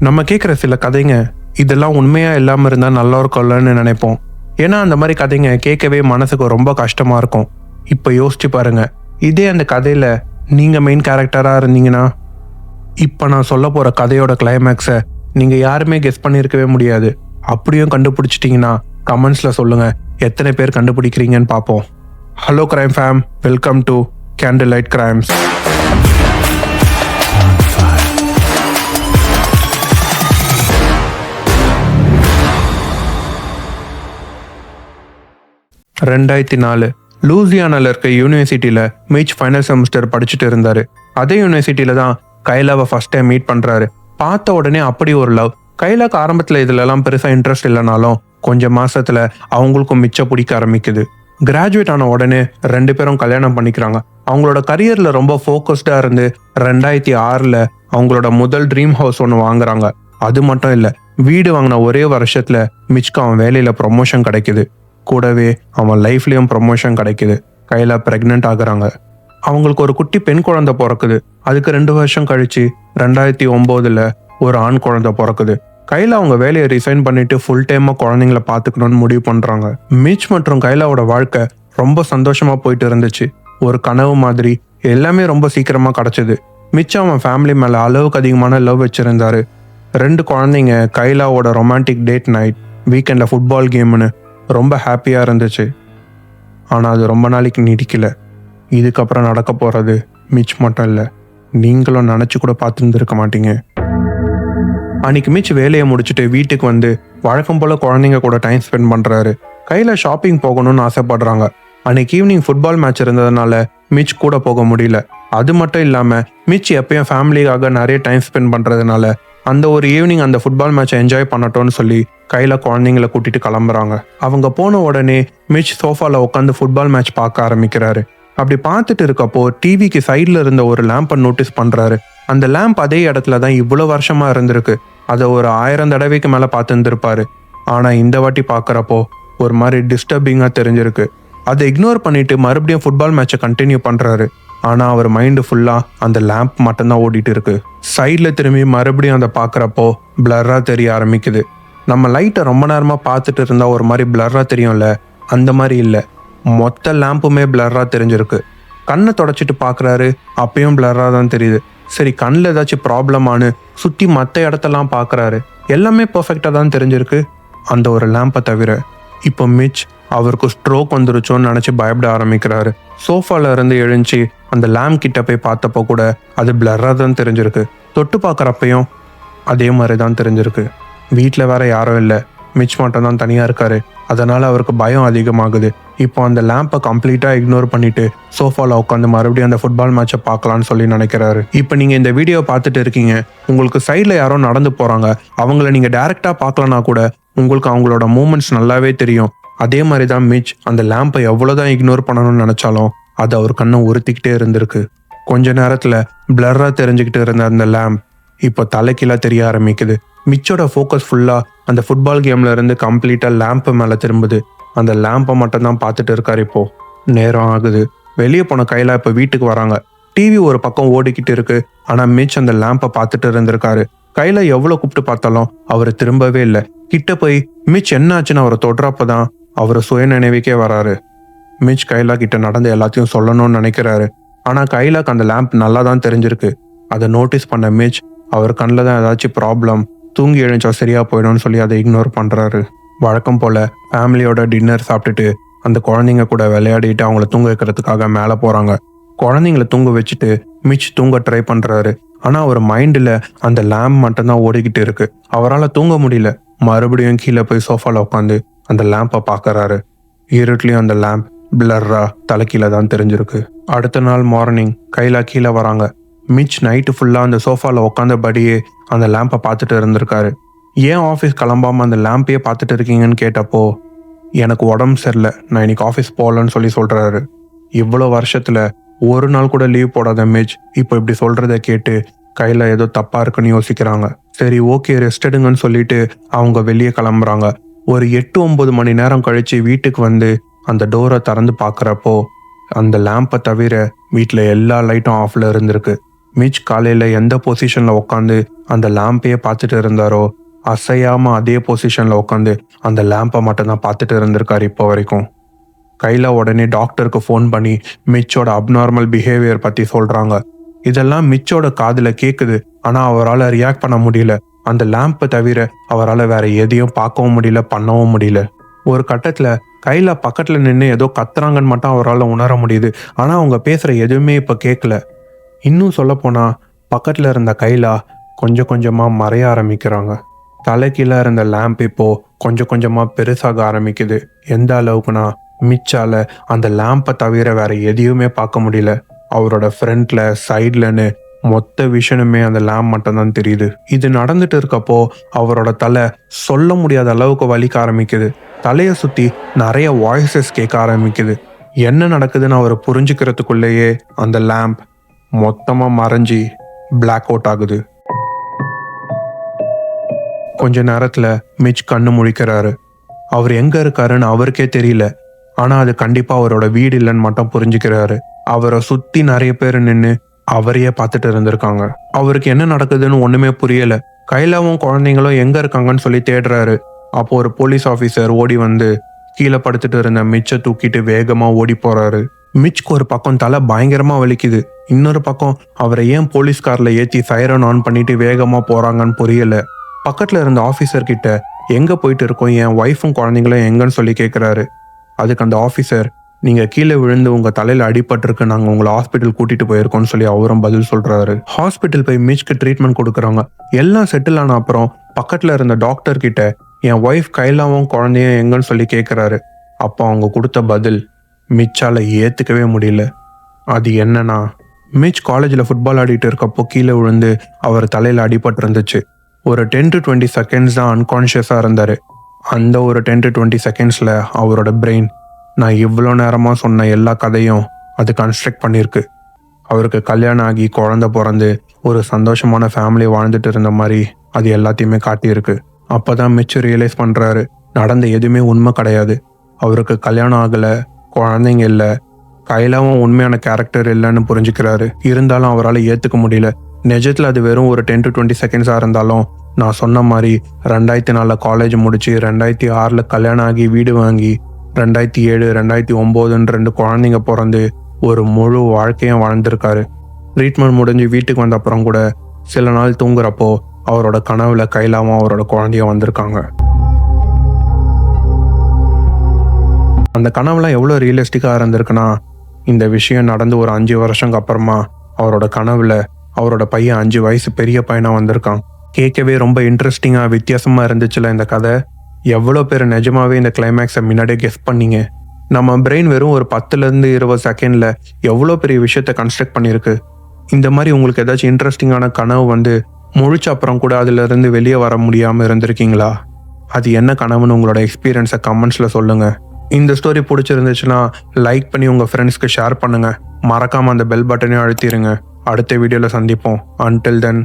நம்ம கேட்குற சில கதைங்க இதெல்லாம் உண்மையா இல்லாமல் இருந்தால் நல்லா இருக்கும்லன்னு நினைப்போம். ஏன்னா அந்த மாதிரி கதைங்க கேட்கவே மனசுக்கு ரொம்ப கஷ்டமா இருக்கும். இப்போ யோசிச்சு பாருங்க, இதே அந்த கதையில நீங்க மெயின் கேரக்டரா இருந்தீங்கன்னா, இப்போ நான் சொல்ல போற கதையோட கிளைமேக்ஸை நீங்க யாருமே கெஸ் பண்ணியிருக்கவே முடியாது. அப்படியும் கண்டுபிடிச்சிட்டிங்கன்னா கமெண்ட்ஸ்ல சொல்லுங்க, எத்தனை பேர் கண்டுபிடிக்கிறீங்கன்னு பார்ப்போம். Hello crime fam, welcome to candle light crimes. லூசியானால இருக்க யூனிவர்சிட்டியில மிச் ஃபைனல் செமஸ்டர் படிச்சுட்டு இருந்தாரு. அதே யூனிவர்சிட்டியில தான் கைலாவை ஃபர்ஸ்ட் டைம் மீட் பண்றாரு. பார்த்த உடனே அப்படி ஒரு லவ். கைலாக்கு ஆரம்பத்துல இதுலலாம் பெருசா இன்ட்ரெஸ்ட் இல்லைனாலும் கொஞ்சம் மாசத்துல அவங்களுக்கும் மிச்ச பிடிக்க ஆரம்பிக்குது. கிராஜுவேட் ஆன உடனே 2 பேரும் கல்யாணம் பண்ணிக்கிறாங்க. அவங்களோட கரியர்ல ரொம்ப ஃபோக்கஸ்டா இருந்து 2006 அவங்களோட முதல் ட்ரீம் ஹவுஸ் ஒன்று வாங்குறாங்க. அது மட்டும் இல்ல, வீடு வாங்கின ஒரே வருஷத்துல மிச்க்கு அவன் வேலையில ப்ரொமோஷன் கிடைக்குது. கூடவே அவன் லைஃப்லயும் ப்ரொமோஷன் கிடைக்குது. கையில பிரெக்னென்ட் ஆகுறாங்க. அவங்களுக்கு ஒரு குட்டி பெண் குழந்தை பிறக்குது. அதுக்கு 2 வருஷம் கழிச்சு 2009 ஒரு ஆண் குழந்தை பிறக்குது. கையில அவங்க வேலையை ரிசைன் பண்ணிட்டு ஃபுல் டைமா குழந்தைங்களை பார்த்துக்கணும்னு முடிவு பண்றாங்க. மிச் மற்றும் கைலாவோட வாழ்க்கை ரொம்ப சந்தோஷமா போயிட்டு இருந்துச்சு. ஒரு கனவு மாதிரி எல்லாமே ரொம்ப சீக்கிரமா கிடைச்சது. மிச் அவன் ஃபேமிலி மேல அளவுக்கு அதிகமான லவ் வச்சிருந்தாரு. 2 குழந்தைங்க, கைலாவோட ரொமான்டிக் டேட் நைட், வீக்கெண்ட்ல ஃபுட்பால் கேம்னு ரொம்ப ஹாப்பியா இருந்துச்சு. ஆனா அது ரொம்ப நாளைக்கு நீடிக்கல. இதுக்கப்புறம் நடக்க போறது மிச் மட்டும் இல்லை, நீங்களும் நினைச்சு கூட பார்த்துருந்துருக்க மாட்டீங்க. அன்னைக்கு மிச் வேலையை முடிச்சுட்டு வீட்டுக்கு வந்து வழக்கம் போல குழந்தைங்க கூட டைம் ஸ்பெண்ட் பண்றாரு. கையில ஷாப்பிங் போகணும்னு ஆசைப்படுறாங்க. அன்னைக்கு ஈவினிங் ஃபுட்பால் மேட்ச் இருந்ததுனால மிச் கூட போக முடியல. அது மட்டும் இல்லாம மிச் எப்பயும் ஃபேமிலிக்காக நிறைய டைம் ஸ்பெண்ட் பண்றதுனால அந்த ஒரு ஈவினிங் அந்த ஃபுட்பால் மேட்சை என்ஜாய் பண்ணட்டோன்னு சொல்லி கையில குழந்தைங்களை கூட்டிட்டு கிளம்புறாங்க. அவங்க போன உடனே மிச் சோஃபால உட்காந்து ஃபுட்பால் மேட்ச் பார்க்க ஆரம்பிக்கிறாரு. அப்படி பார்த்துட்டு இருக்கப்போ டிவிக்கு சைட்ல இருந்த ஒரு லேம்பை நோட்டீஸ் பண்றாரு. அந்த லேம்ப் அதே இடத்துல தான் இவ்வளவு வருஷமா இருந்திருக்கு. அதை ஒரு 1000 தடவைக்கு மேல பார்த்து இருந்திருப்பாரு. ஆனா இந்த வாட்டி பார்க்கறப்போ ஒரு மாதிரி டிஸ்டர்பிங்கா தெரிஞ்சிருக்கு. அதை இக்னோர் பண்ணிட்டு மறுபடியும் ஃபுட்பால் மேட்சை கண்டினியூ பண்றாரு. ஆனா அவர் மைண்டு ஃபுல்லா அந்த லேம்ப் மட்டும்தான் ஓடிட்டு இருக்கு. சைட்ல திரும்பி மறுபடியும் அதை பார்க்கறப்போ பிளர்ரா தெரிய ஆரம்பிக்குது. நம்ம லைட்டை ரொம்ப நேரமா பார்த்துட்டு இருந்தா ஒரு மாதிரி பிளர்ரா தெரியும்ல, அந்த மாதிரி இல்லை, மொத்த லேம்புமே பிளர்ரா தெரிஞ்சிருக்கு. கண்ணை தொடச்சிட்டு பார்க்குறாரு, அப்பயும் பிளர்ரா தான் தெரியுது. சரி, கண்ணில் ஏதாச்சும் ப்ராப்ளமானு சுற்றி மற்ற இடத்தெல்லாம் பார்க்குறாரு. எல்லாமே பர்ஃபெக்டாக தான் தெரிஞ்சிருக்கு, அந்த ஒரு லேம்பை தவிர. இப்போ மிச் அவருக்கு ஸ்ட்ரோக் வந்துருச்சோன்னு நினச்சி பயப்பட ஆரம்பிக்கிறாரு. சோஃபால இருந்து எழுந்துச்சு அந்த லேம்ப் கிட்ட போய் பார்த்தப்போ கூட அது பிளர்ரா தான் தெரிஞ்சிருக்கு. தொட்டு பார்க்குறப்பையும் அதே மாதிரி தான் தெரிஞ்சிருக்கு. வீட்டில் வேற யாரும் இல்லை, மிச் மட்டும் தான் தனியாக இருக்காரு. அதனால அவருக்கு பயம் அதிகமாகுது. இப்போ அந்த லேம்பை கம்ப்ளீட்டாக இக்னோர் பண்ணிட்டு சோஃபாவில் உட்காந்து மறுபடியும் அந்த ஃபுட்பால் மேட்சை பார்க்கலான்னு சொல்லி நினைக்கிறாரு. இப்போ நீங்கள் இந்த வீடியோ பார்த்துட்டு இருக்கீங்க, உங்களுக்கு சைடில் யாரோ நடந்து போகிறாங்க. அவங்கள நீங்கள் டைரெக்டாக பார்க்கலனா கூட உங்களுக்கு அவங்களோட மூமெண்ட்ஸ் நல்லாவே தெரியும். அதே மாதிரி தான் மிச் அந்த லேம்பை எவ்வளோதான் இக்னோர் பண்ணணும்னு நினச்சாலும் அது அவர் கண்ணை உறுத்திக்கிட்டே இருந்திருக்கு. கொஞ்ச நேரத்தில் பிளர்ரா தெரிஞ்சுக்கிட்டு இருந்த அந்த லேம்ப் இப்போ தலைக்கீழாக தெரிய ஆரம்பிக்குது. மிச்சோட ஃபோக்கஸ் ஃபுல்லாக அந்த ஃபுட்பால் கேம்ல இருந்து கம்ப்ளீட்டாக லேம்பு மேலே திரும்புது. அந்த லேம்பை மட்டும் தான் பார்த்துட்டு இருக்காரு. இப்போ நேரம் ஆகுது. வெளியே போன கையில இப்போ வீட்டுக்கு வராங்க. டிவி ஒரு பக்கம் ஓடிக்கிட்டு இருக்கு. ஆனால் மிச் அந்த லேம்பை பார்த்துட்டு இருந்திருக்காரு. கையில எவ்வளோ கூப்பிட்டு பார்த்தாலும் அவர் திரும்பவே இல்லை. கிட்ட போய் மிச் என்ன ஆச்சுன்னு அவரை தொடுறப்பதான் அவர் சுய நினைவுக்கே வராரு. மிச் கைலா கிட்ட நடந்து எல்லாத்தையும் சொல்லணும்னு நினைக்கிறாரு. ஆனா கைலாக்கு அந்த லேம்ப் நல்லா தான் தெரிஞ்சிருக்கு. அதை நோட்டீஸ் பண்ண மிச் அவர் கண்ணில் தான் ஏதாச்சும் ப்ராப்ளம், தூங்கி எழுந்தா சரியா போயிடும்னு சொல்லி அதை இக்னோர் பண்றாரு. வழக்கம் போல ஃபேமிலியோட டின்னர் சாப்பிட்டுட்டு அந்த குழந்தைங்க கூட விளையாடிட்டு அவங்கள தூங்க வைக்கிறதுக்காக மேலே போறாங்க. குழந்தைங்கள தூங்க வச்சுட்டு மிச் தூங்க ட்ரை பண்றாரு. ஆனா அவர் மைண்டில் அந்த லேம்ப் மட்டும்தான் ஓடிக்கிட்டு இருக்கு. அவரால் தூங்க முடியல. மறுபடியும் கீழே போய் சோஃபால உட்காந்து அந்த லேம்பை பார்க்கறாரு. இருட்லயும் அந்த லேம்ப் பிளர்ரா தலைக்கீழ தான் தெரிஞ்சிருக்கு. அடுத்த நாள் மார்னிங் கைலா கீழே வராங்க. மிச் நைட்டு ஃபுல்லா அந்த சோஃபால உட்காந்தபடியே அந்த லேம்பை பார்த்துட்டு இருந்திருக்காரு. ஏன் ஆஃபீஸ் கிளம்பாம அந்த லேம்பையே பார்த்துட்டு இருக்கீங்கன்னு கேட்டப்போ, எனக்கு உடம்பு சரியில்லை, நான் இன்னைக்கு ஆஃபீஸ் போகலன்னு சொல்லி சொல்றாரு. இவ்வளோ வருஷத்துல ஒரு நாள் கூட லீவ் போடாத மிச் இப்போ இப்படி சொல்றத கேட்டு கையில ஏதோ தப்பா இருக்குன்னு யோசிக்கிறாங்க. சரி, ஓகே, ரெஸ்ட் எடுங்கன்னு சொல்லிட்டு அவங்க வெளியே கிளம்புறாங்க. ஒரு 8-9 மணி நேரம் கழிச்சு வீட்டுக்கு வந்து அந்த டோரை திறந்து பார்க்குறப்போ அந்த லேம்பை தவிர வீட்டில் எல்லா லைட்டும் ஆஃப்ல இருந்திருக்கு. மிச் காலையில் எந்த பொசிஷனில் உட்காந்து அந்த லேம்பையே பார்த்துட்டு இருந்தாரோ அசையாமல் அதே பொசிஷனில் உட்காந்து அந்த லேம்பை மட்டும்தான் பார்த்துட்டு இருந்திருக்காரு இப்போ வரைக்கும். கைலா உடனே டாக்டருக்கு ஃபோன் பண்ணி மிச்சோட அப்நார்மல் பிஹேவியர் பற்றி சொல்கிறாங்க. இதெல்லாம் மிச்சோட காதில் கேட்குது. ஆனால் அவரால் ரியாக்ட் பண்ண முடியல. அந்த லேம்பை தவிர அவரால் வேற எதையும் பார்க்கவும் முடியல, பண்ணவும் முடியல. ஒரு கட்டத்தில் கைலா பக்கத்தில் நின்று ஏதோ கத்துறாங்கன்னு மட்டும் அவரால் உணர முடியுது. ஆனால் அவங்க பேசுகிற எதுவுமே இப்போ கேட்கல. இன்னும் சொல்லப்போனால் பக்கத்தில் இருந்த கைலா கொஞ்சம் கொஞ்சமாக மறைய ஆரம்பிக்கிறாங்க. தலைக்கீழே இருந்த லேம்ப் இப்போ கொஞ்சம் கொஞ்சமாக பெருசாக ஆரம்பிக்குது. எந்த அளவுக்குனா மிச்சால அந்த லேம்பை தவிர வேற எதையுமே பார்க்க முடியல. அவரோட ஃப்ரண்ட்ல சைட்லன்னு மொத்த விஷனுமே அந்த லேம்ப் மட்டும்தான் தெரியுது. இது நடந்துட்டு இருக்கப்போ அவரோட தலை சொல்ல முடியாத அளவுக்கு வலிக்க ஆரம்பிக்குது. தலையை சுற்றி நிறைய வாய்ஸஸ் கேட்க ஆரம்பிக்குது. என்ன நடக்குதுன்னு அவர் புரிஞ்சுக்கிறதுக்குள்ளேயே அந்த லேம்ப் மொத்தமாக மறைஞ்சி பிளாக் அவுட் ஆகுது. கொஞ்ச நேரத்தில் மிச் கண்ணு முழிக்கிறாரு. அவர் எங்கே இருக்காருன்னு அவருக்கே தெரியல. ஆனால் அது கண்டிப்பாக அவரோட வீடு இல்லைன்னு மட்டும் புரிஞ்சுக்கிறாரு. அவரை சுற்றி நிறைய பேர் நின்று அவரையே பார்த்துட்டு இருந்திருக்காங்க. அவருக்கு என்ன நடக்குதுன்னு ஒன்றுமே புரியல. கைலாவும் குழந்தைங்களும் எங்கே இருக்காங்கன்னு சொல்லி தேடுறாரு. அப்போ ஒரு போலீஸ் ஆஃபீஸர் ஓடி வந்து கீழே படுத்துட்டு இருந்த மிச்சை தூக்கிட்டு வேகமாக ஓடி போறாரு. மிச்க்கு ஒரு பக்கம் தலை பயங்கரமாக வலிக்குது. இன்னொரு பக்கம் அவரை ஏன் போலீஸ் காரில் ஏற்றி சைரன் ஆன் பண்ணிட்டு வேகமாக போகிறாங்கன்னு புரியல. பக்கத்தில் இருந்த ஆஃபீஸர் கிட்ட எங்கே போயிட்டு இருக்கோம், என் ஒய்ஃபும் குழந்தைங்களும் எங்கன்னு சொல்லி கேட்குறாரு. அதுக்கு அந்த ஆஃபீஸர், நீங்கள் கீழே விழுந்து உங்கள் தலையில் அடிபட்டிருக்கு, நாங்கள் உங்களை ஹாஸ்பிட்டல் கூட்டிகிட்டு போயிருக்கோம்னு சொல்லி அவரும் பதில் சொல்கிறாரு. ஹாஸ்பிட்டல் போய் மிச்க்கு ட்ரீட்மெண்ட் கொடுக்குறாங்க. எல்லாம் செட்டில் ஆன அப்புறம் பக்கத்தில் இருந்த டாக்டர் கிட்ட என் ஒய்ஃப் கைலாவும் குழந்தையும் எங்கன்னு சொல்லி கேட்குறாரு. அப்போ அவங்க கொடுத்த பதில் மிச்சால் ஏற்றுக்கவே முடியல. அது என்னன்னா, மிச் காலேஜில் ஃபுட்பால் ஆடிட்டு இருக்கப்போ கீழே விழுந்து அவர் தலையில் அடிபட்டு இருந்துச்சு. ஒரு 10 to 20 செகண்ட்ஸ் தான் அன்கான்ஷியஸாக இருந்தார். அந்த ஒரு 10 to 20 செகண்ட்ஸில் அவரோட பிரெயின் நான் இவ்வளோ நேரமாக சொன்ன எல்லா கதையும் அது கன்ஸ்ட்ரக்ட் பண்ணியிருக்கு. அவருக்கு கல்யாணம் ஆகி குழந்தை பிறந்து ஒரு சந்தோஷமான ஃபேமிலி வாழ்ந்துட்டு இருந்த மாதிரி அது எல்லாத்தையுமே காட்டியிருக்கு. அப்போ தான் மிச் ரியலைஸ் பண்ணுறாரு, நடந்த எதுவுமே உண்மை கிடையாது. அவருக்கு கல்யாணம் ஆகலை, குழந்தைங்க இல்லை, கைலாவும் உண்மையான கேரக்டர் இல்லைன்னு புரிஞ்சுக்கிறாரு. இருந்தாலும் அவரால் ஏற்றுக்க முடியல. நிஜத்தில் அது வெறும் ஒரு 10 to 20 செகண்ட்ஸாக இருந்தாலும் நான் சொன்ன மாதிரி 2004 காலேஜ் முடிச்சு 2006 கல்யாணம் ஆகி வீடு வாங்கி 2007 2009 2 குழந்தைங்க பிறந்து ஒரு முழு வாழ்க்கையும் வாழ்ந்திருக்காரு. ட்ரீட்மெண்ட் முடிஞ்சு வீட்டுக்கு வந்த அப்புறம் கூட சில நாள் தூங்குறப்போ அவரோட கனவுல கைலாவும் அவரோட குழந்தையும் வந்திருக்காங்க. அந்த கனவுலாம் எவ்வளோ ரியலிஸ்டிக்காக இருந்திருக்குன்னா, இந்த விஷயம் நடந்து ஒரு 5 வருஷங்க அப்புறமா அவரோட கனவுல அவரோட பையன் 5 வயசு பெரிய பையனாக வந்திருக்கான். கேட்கவே ரொம்ப இன்ட்ரெஸ்டிங்காக வித்தியாசமாக இருந்துச்சுல இந்த கதை. எவ்வளோ பேர் நிஜமாவே இந்த கிளைமேக்ஸை முன்னாடியே கெஸ் பண்ணீங்க? நம்ம பிரெயின் வெறும் ஒரு 10 to 20 செகண்டில் எவ்வளோ பெரிய விஷயத்த கன்ஸ்ட்ரக்ட் பண்ணியிருக்கு. இந்த மாதிரி உங்களுக்கு ஏதாச்சும் இன்ட்ரெஸ்டிங்கான கனவு வந்து முழிச்ச அப்புறம் கூட அதிலிருந்து வெளியே வர முடியாமல் இருந்திருக்கீங்களா? அது என்ன கனவுன்னு உங்களோட எக்ஸ்பீரியன்ஸை கமெண்ட்ஸில் சொல்லுங்கள். இந்த ஸ்டோரி பிடிச்சிருந்துச்சுன்னா லைக் பண்ணி உங்கள் ஃப்ரெண்ட்ஸ்க்கு ஷேர் பண்ணுங்கள். மறக்காமல் அந்த பெல் பட்டனையும் அழுத்திடுங்க. அடுத்த வீடியோவில் சந்திப்போம். Until then